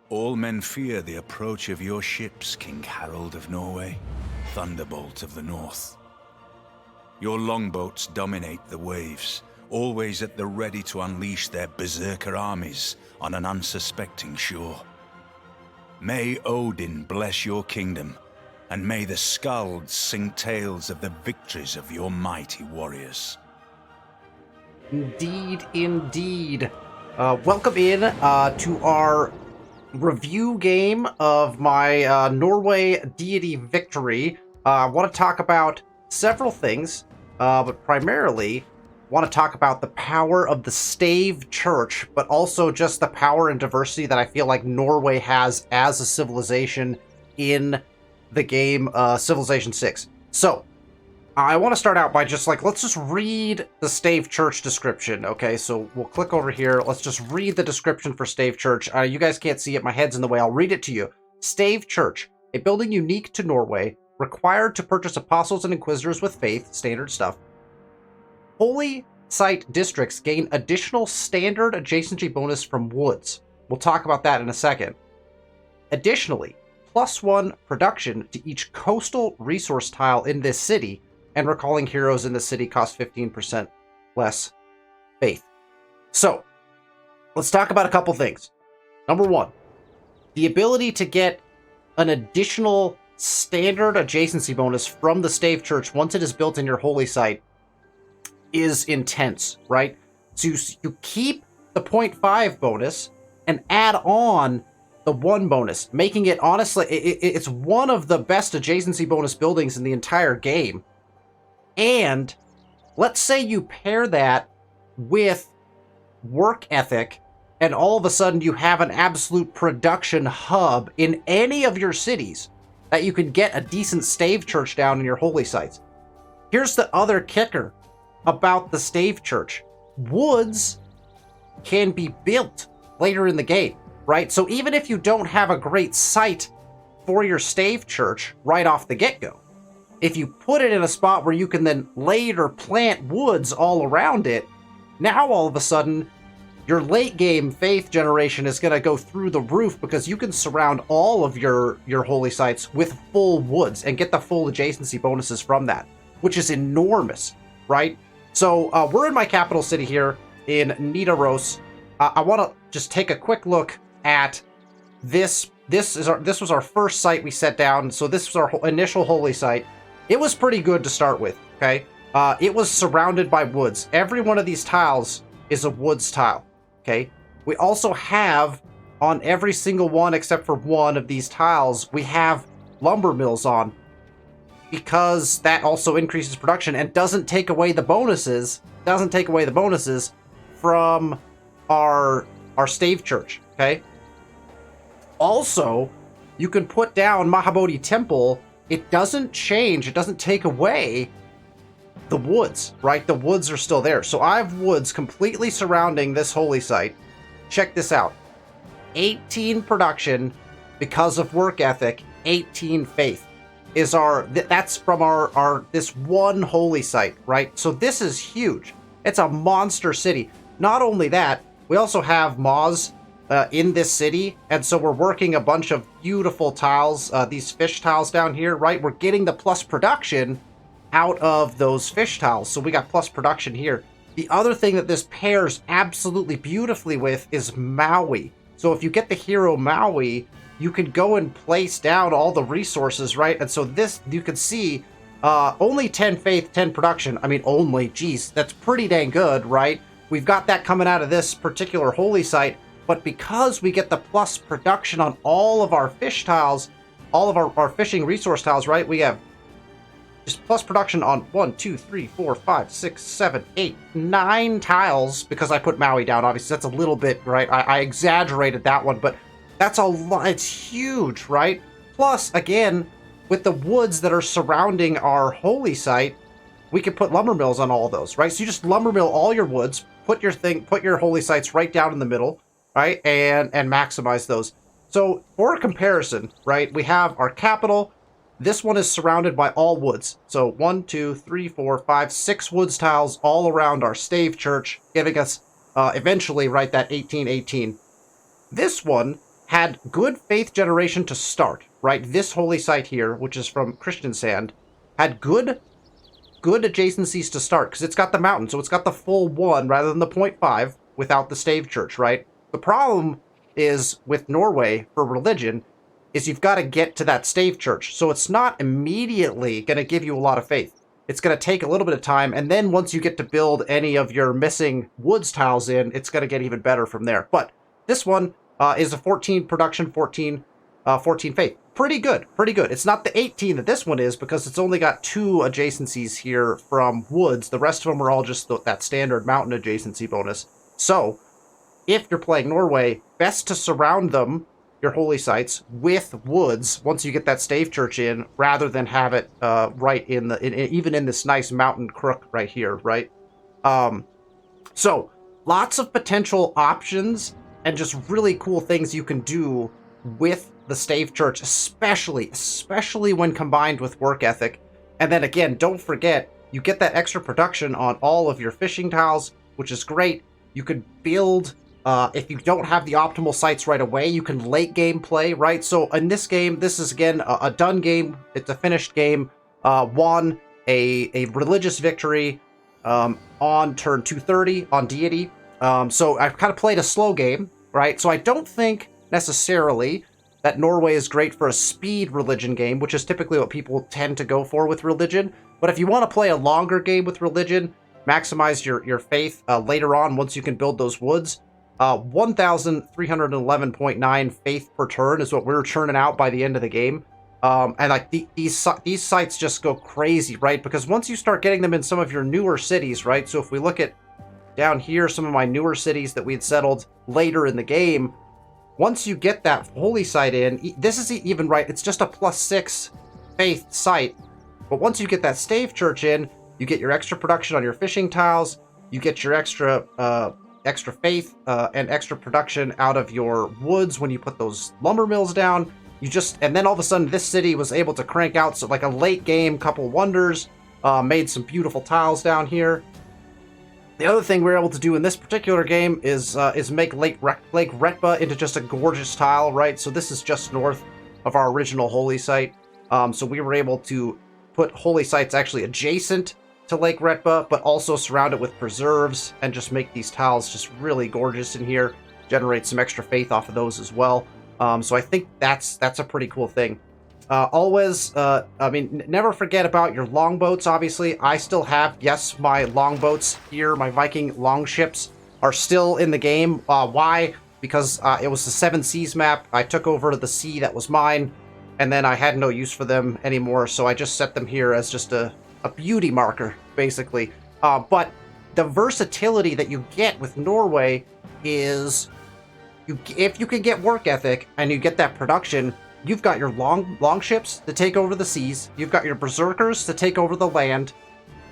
All men fear the approach of your ships, King Harald of Norway, Thunderbolt of the North. Your longboats dominate the waves, always at the ready to unleash their berserker armies on an unsuspecting shore. May Odin bless your kingdom, and may the skalds sing tales of the victories of your mighty warriors. Indeed, indeed. Welcome in to our review game of my Norway deity victory. I want to talk about several things, but primarily want to talk about the power of the Stave Church, but also just the power and diversity that I feel like Norway has as a civilization in the game Civilization 6. So, I want to start out by just let's just read the Stave Church description. Okay, so we'll click over here. Let's just read the description for Stave Church. You guys can't see it. My head's in the way. I'll read it to you. Stave Church, a building unique to Norway, required to purchase apostles and inquisitors with faith, standard stuff. Holy site districts gain additional standard adjacency bonus from woods. We'll talk about that in a second. Additionally, +1 production to each coastal resource tile in this city, and recalling heroes in the city costs 15% less faith. So, let's talk about a couple things. Number one, the ability to get an additional standard adjacency bonus from the Stave Church once it is built in your holy site is intense, right? So you keep the 0.5 bonus and add on the 1 bonus, making it, honestly, it's one of the best adjacency bonus buildings in the entire game. And let's say you pair that with work ethic, and all of a sudden you have an absolute production hub in any of your cities that you can get a decent Stave Church down in your holy sites. Here's the other kicker about the Stave Church. Woods can be built later in the game, right? So even if you don't have a great site for your Stave Church right off the get-go, if you put it in a spot where you can then later plant woods all around it, now all of a sudden, your late game faith generation is going to go through the roof because you can surround all of your holy sites with full woods and get the full adjacency bonuses from that, which is enormous, right? So we're in my capital city here in Nidaros. I want to just take a quick look at this. This was our first site we set down. So this was our initial holy site. It was pretty good to start with, okay? It was surrounded by woods. Every one of these tiles is a woods tile, okay? We also have, on every single one except for one of these tiles, we have lumber mills on, because that also increases production and doesn't take away the bonuses, from our Stave Church, okay? Also, you can put down Mahabodhi Temple. It doesn't change, it doesn't take away the woods, right? The woods are still there. So I have woods completely surrounding this holy site. Check this out. 18 production because of work ethic, 18 faith is that's from our this one holy site, right? So this is huge. It's a monster city. Not only that, we also have Moz in this city, and so we're working a bunch of beautiful tiles, these fish tiles down here, right? We're getting the plus production out of those fish tiles, so we got plus production here. The other thing that this pairs absolutely beautifully with is Maui. So if you get the hero Maui, you can go and place down all the resources, right? And so this, you can see, only 10 faith, 10 production. I mean, only, geez, that's pretty dang good, right? We've got that coming out of this particular holy site. But because we get the plus production on all of our fish tiles, all of our fishing resource tiles, right? We have just plus production on 1, 2, 3, 4, 5, 6, 7, 8, 9 tiles, because I put Maui down. Obviously, that's a little bit, right? I exaggerated that one, but that's a lot. It's huge, right? Plus, again, with the woods that are surrounding our holy site, we can put lumber mills on all of those, right? So you just lumber mill all your woods, put your holy sites right down in the middle, right? And maximize those. So for a comparison, right, we have our capital. This one is surrounded by all woods. So 1, 2, 3, 4, 5, 6 woods tiles all around our Stave Church, giving us eventually, right, that 1818. This one had good faith generation to start, right? This holy site here, which is from Christian Sand, had good adjacencies to start, because it's got the mountain, so it's got the full 1 rather than the 0.5 without the Stave Church, right? The problem is with Norway for religion is you've got to get to that Stave Church, so it's not immediately going to give you a lot of faith. It's going to take a little bit of time, and then once you get to build any of your missing woods tiles in, it's going to get even better from there. But this one is a 14 production, 14 faith. Pretty good, pretty good. It's not the 18 that this one is, because it's only got 2 adjacencies here from woods. The rest of them are all just that standard mountain adjacency bonus. So, if you're playing Norway, best to surround them, your holy sites, with woods once you get that Stave Church in, rather than have it right even in this nice mountain crook right here, right? So, lots of potential options and just really cool things you can do with the Stave Church, especially when combined with work ethic. And then again, don't forget, you get that extra production on all of your fishing tiles, which is great. You could build, if you don't have the optimal sites right away, you can late game play, right? So in this game, this is again a done game. It's a finished game. Won a religious victory on turn 230 on deity. So I've kind of played a slow game, right? So I don't think necessarily that Norway is great for a speed religion game, which is typically what people tend to go for with religion. But if you want to play a longer game with religion, maximize your faith later on once you can build those woods. 1,311.9 faith per turn is what we're churning out by the end of the game. And like these sites just go crazy, right? Because once you start getting them in some of your newer cities, right? So if we look at down here, some of my newer cities that we had settled later in the game, once you get that holy site in, this is even right, it's just a +6 faith site. But once you get that Stave Church in, you get your extra production on your fishing tiles, you get your extra faith and extra production out of your woods when you put those lumber mills down. And then all of a sudden this city was able to crank out like a late game couple wonders, made some beautiful tiles down here. The other thing we're able to do in this particular game is make Lake Retba into just a gorgeous tile, right? So this is just north of our original holy site. So we were able to put holy sites actually adjacent to Lake Retba, but also surround it with preserves and just make these tiles just really gorgeous in here. Generate some extra faith off of those as well. So I think that's a pretty cool thing. Never forget about your longboats, obviously. I still have, yes, my longboats here, my Viking longships are still in the game. Why? Because it was the Seven Seas map. I took over the sea that was mine, and then I had no use for them anymore, so I just set them here as just a beauty marker, basically. But the versatility that you get with Norway is, if you can get work ethic and you get that production, you've got your longships to take over the seas. You've got your berserkers to take over the land.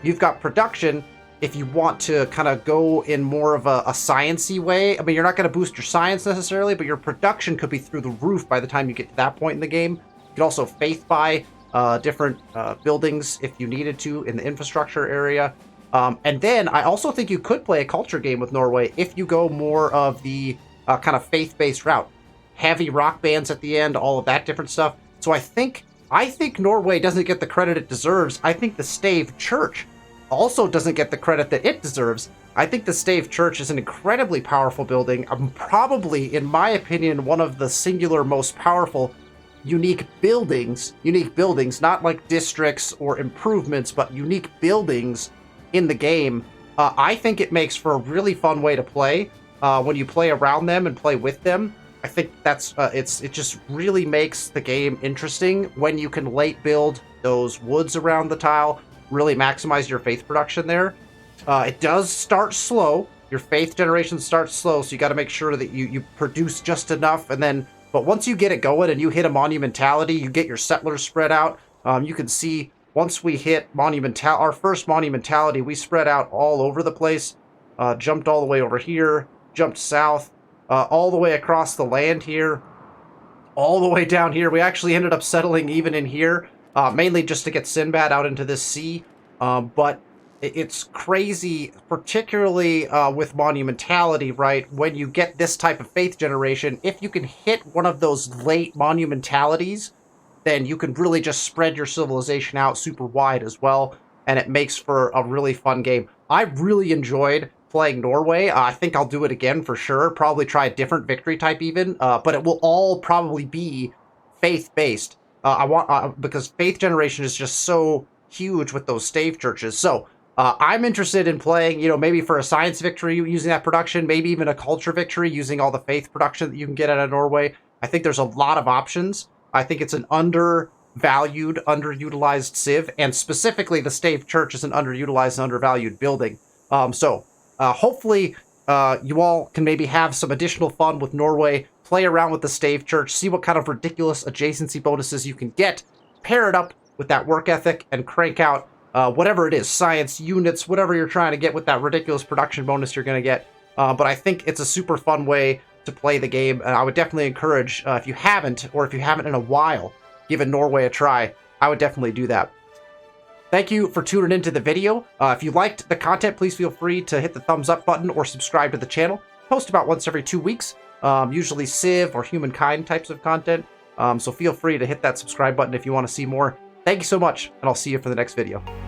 You've got production if you want to kind of go in more of a science-y way. I mean, you're not going to boost your science necessarily, but your production could be through the roof by the time you get to that point in the game. You could also faith buy different buildings if you needed to in the infrastructure area. And then I also think you could play a culture game with Norway if you go more of the kind of faith-based route. Heavy rock bands at the end, all of that different stuff. So I think Norway doesn't get the credit it deserves. I think the Stave Church also doesn't get the credit that it deserves. I think the Stave Church is an incredibly powerful building. Probably, in my opinion, one of the singular most powerful unique buildings, not like districts or improvements, but unique buildings in the game. I think it makes for a really fun way to play when you play around them and play with them. I think that's it just really makes the game interesting when you can late build those woods around the tile, really maximize your faith production there. It does start slow. Your faith generation starts slow, so you got to make sure that you produce just enough, but once you get it going and you hit a monumentality, you get your settlers spread out. You can see once we hit our first monumentality, we spread out all over the place. Jumped all the way over here, jumped south, all the way across the land here, all the way down here. We actually ended up settling even in here, mainly just to get Sinbad out into this sea. But it's crazy, particularly with monumentality, right? When you get this type of faith generation, if you can hit one of those late monumentalities, then you can really just spread your civilization out super wide as well, and it makes for a really fun game. I really enjoyed playing Norway. I think I'll do it again for sure. Probably try a different victory type even, but it will all probably be faith-based. Because faith generation is just so huge with those stave churches. So I'm interested in playing, maybe for a science victory using that production, maybe even a culture victory using all the faith production that you can get out of Norway. I think there's a lot of options. I think it's an undervalued, underutilized civ, and specifically the Stave Church is an underutilized and undervalued building. Hopefully you all can maybe have some additional fun with Norway, play around with the Stave Church, see what kind of ridiculous adjacency bonuses you can get, pair it up with that work ethic, and crank out whatever it is, science, units, whatever you're trying to get with that ridiculous production bonus you're going to get. But I think it's a super fun way to play the game, and I would definitely encourage, if you haven't, or if you haven't in a while, given Norway a try, I would definitely do that. Thank you for tuning into the video. If you liked the content, please feel free to hit the thumbs up button or subscribe to the channel. Post about once every 2 weeks, usually Civ or Humankind types of content, so feel free to hit that subscribe button if you want to see more. Thank you so much, and I'll see you for the next video.